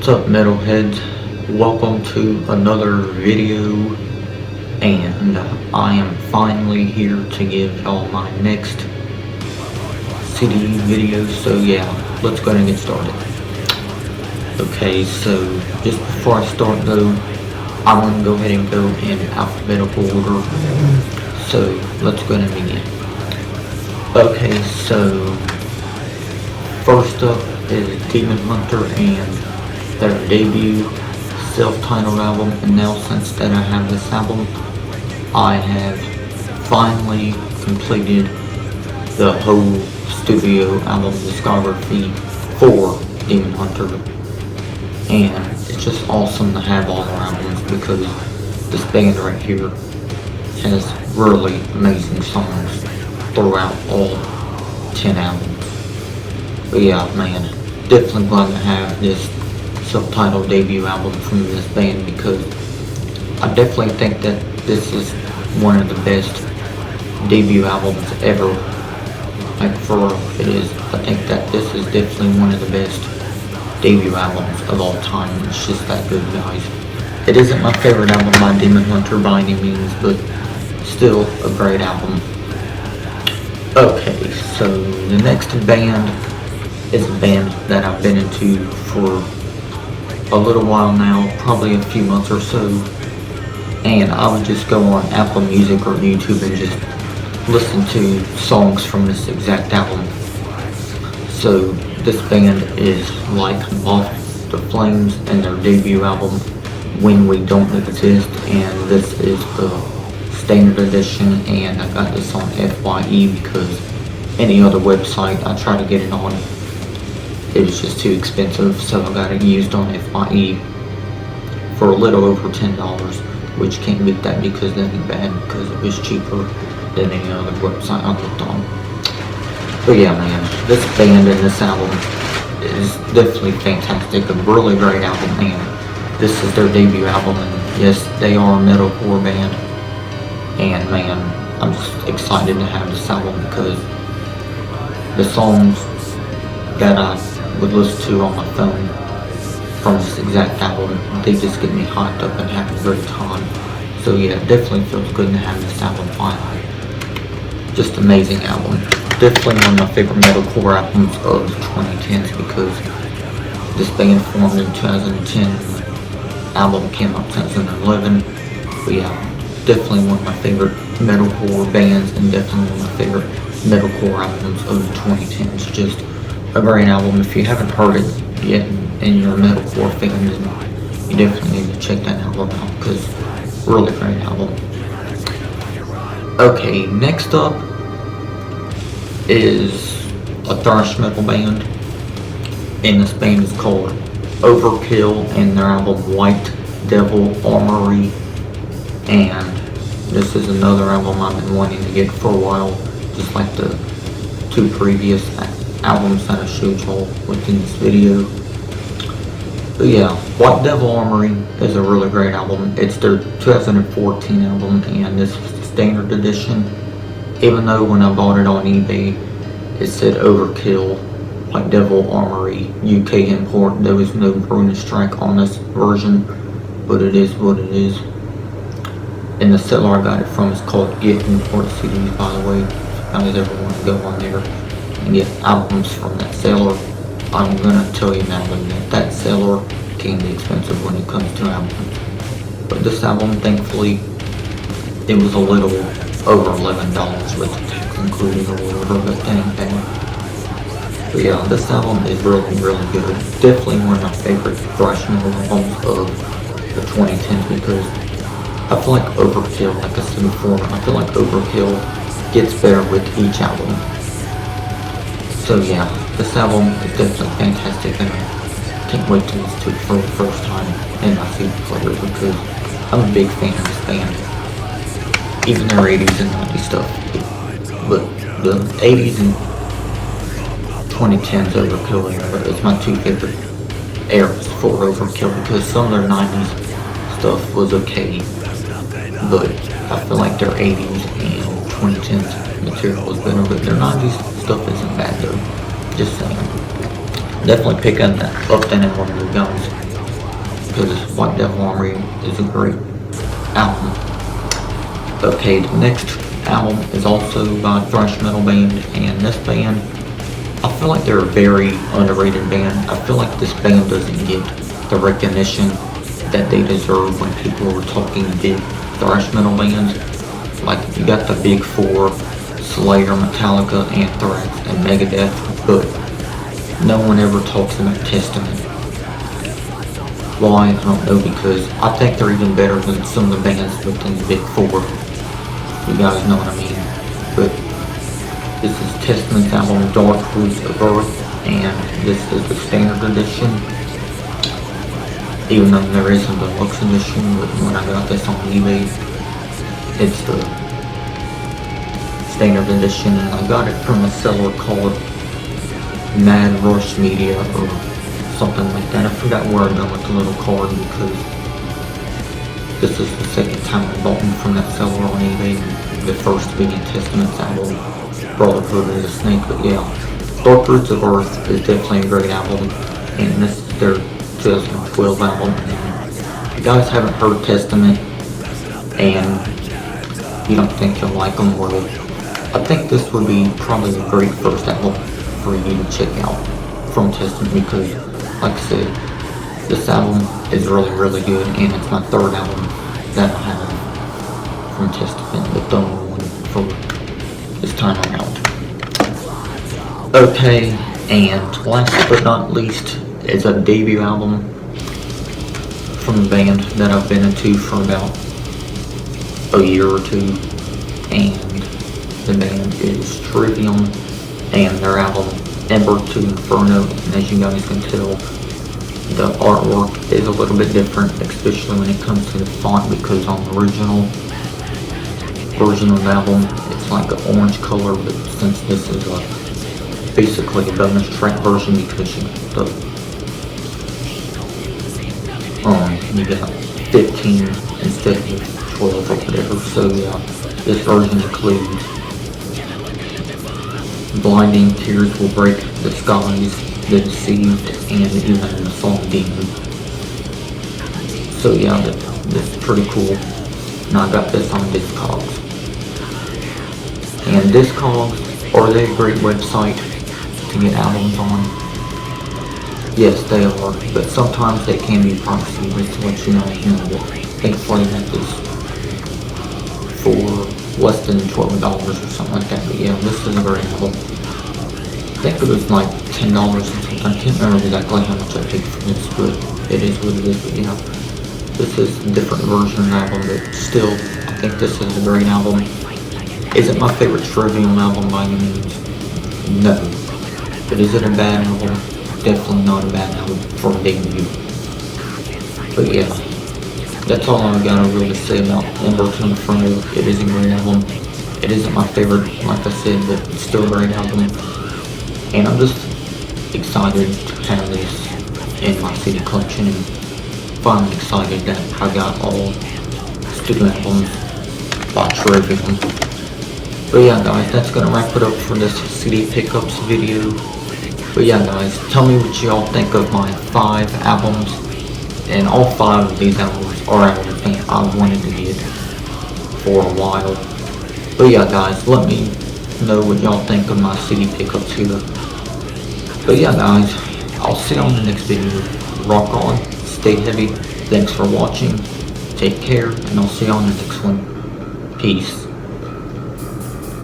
What's up, metalheads? Welcome to another video, and I am finally here to give y'all my next CD video. So yeah, let's go ahead and get started. Okay, so just before I start though, I'm gonna go ahead and go in alphabetical order. So let's go ahead and begin. Okay, so first up is Demon Hunter and their debut self-titled album. And now since that I have this album, I have finally completed the whole studio album discography for Demon Hunter, and it's just awesome to have all their albums because this band right here has really amazing songs throughout all 10 albums. But yeah, man, definitely glad to have this self-titled debut album from this band because I definitely think that this is one of the best debut albums ever. Like, for real, it is. I think that this is definitely one of the best debut albums of all time. It's just that good, guys. It isn't my favorite album by Demon Hunter by any means, but still a great album. Okay, so the next band is a band that I've been into for a little while now, probably a few months or so, and I would just go on Apple Music or YouTube and just listen to songs from this exact album. So this band is Like Off the Flames and their debut album When We Don't Exist, and this is the standard edition, and I got this on FYE because any other website I try to get it on, it was just too expensive, so I got it used on FYE for a little over $10, which can't beat that because that ain't bad because it was cheaper than any other website I looked on. But yeah, man, this band and this album is definitely fantastic, a really great album, and this is their debut album, and yes, they are a metalcore band, and man, I'm just excited to have this album because the songs that I would listen to on my phone from this exact album, they just get me hyped up and have a great time. So yeah, it definitely feels good to have this album finally. Just amazing album. Definitely one of my favorite metalcore albums of the 2010s because this band formed in 2010, album came out in 2011. But yeah, definitely one of my favorite metalcore bands and definitely one of my favorite metalcore albums of the 2010s. Just a great album. If you haven't heard it yet and you're a metalcore fan, then you definitely need to check that album out because really great album. Okay, next up is a thrash metal band, and this band is called Overkill, and their album White Devil Armory, and this is another album I've been wanting to get for a while, just like the two previous albums that I showed y'all within this video. But yeah, White Devil Armory is a really great album. It's their 2014 album, and this was the standard edition. Even though when I bought it on eBay, it said Overkill, White Devil Armory, UK import. There was no Bruna strike on this version, but it is what it is. And the seller I got it from is called Get Import CDs, by the way. If you guys ever want to go on there and get albums from that seller, I'm gonna tell you now that seller can be expensive when it comes to albums. But this album, thankfully, it was a little over $11 with the tax included or whatever, but that ain't bad. But yeah, this album is really, really good. Definitely one of my favorite thrash metal albums of the 2010s because I feel like Overkill, like I said before, I feel like Overkill gets better with each album. So yeah, this album is definitely fantastic, and I can't wait to listen to it for the first time in my CD player because I'm a big fan of this band. Even their 80s and 90s stuff. But the 80s and 2010s Overkill era is my two favorite eras for Overkill because some of their 90s stuff was okay, but I feel like their 80s and 2010s material is better, but their 90s stuff isn't bad though. Just saying. Definitely pick up that album, guys. because White Devil Armory is a great album. Okay, the next album is also by thrash metal band, and this band, I feel like they're a very underrated band. I feel like this band doesn't get the recognition that they deserve when people are talking big thrash metal bands. Like, you got the big four, Slayer, Metallica, Athirst, and Megadeth, but no one ever talks about Testament. Why? I don't know, because I think they're even better than some of the bands within the big four. You guys know what I mean. But this is Testament's album, Dark Roots of Earth, and this is the standard edition. Even though there is a deluxe edition, but when I got this on eBay, it's the standard edition, and I got it from a seller called Mad Rush Media or something like that. I forgot where I got with the little card, because this is the second time I bought them from that seller on eBay. The first being Testament's album, Brotherhood of the Snake. But yeah, Dark Roots of Earth is definitely a great album, and this is their 2012 album. And if you guys haven't heard Testament and you don't think you'll like them, well, I think this would be probably a great first album for you to check out from Testament, because like I said, this album is really, really good, and it's my third album that I have from Testament, the only one for this time around. Okay, and last but not least is a debut album from the band that I've been into for about a year or two, and the band is Trivium, and their album Ember to Inferno. And as you guys can tell, the artwork is a little bit different, especially when it comes to the font, because on the original version of the album it's like an orange color, but since this is basically a bonus track version, because you got 15 instead of 12 or whatever. So yeah, this version includes Blinding Tears Will Break the Skies, The Deceived, and even the song Demon. So yeah, this is pretty cool. And I got this on Discogs. And Discogs, are they a great website to get albums on? Yes, they are, but sometimes they can be pricey, just to let you know, but thankfully that is for less than $12 or something like that. But yeah, this is a great album. I think it was like $10 or something. I can't remember exactly how much I paid for this, but it is what it is. But yeah, this is a different version of the album, but still, I think this is a great album. Is it my favorite Trivium album by any means? No. But is it a bad album? Definitely not a bad album for a debut. But yeah, that's all I got to really say about Ember to Inferno. It is a great album. It isn't my favorite, like I said, but it's still a great album. And I'm just excited to have this in my CD collection, and finally excited that I got all studio albums by Trivium. But yeah guys, that's gonna wrap it up for this CD pickups video. But yeah guys, tell me what y'all think of my 5 albums, and all 5 of these albums are albums that I wanted to get for a while. But yeah guys, let me know what y'all think of my CD pickups here. But yeah guys, I'll see you on the next video. Rock on, stay heavy, thanks for watching, take care, and I'll see you on the next one. Peace.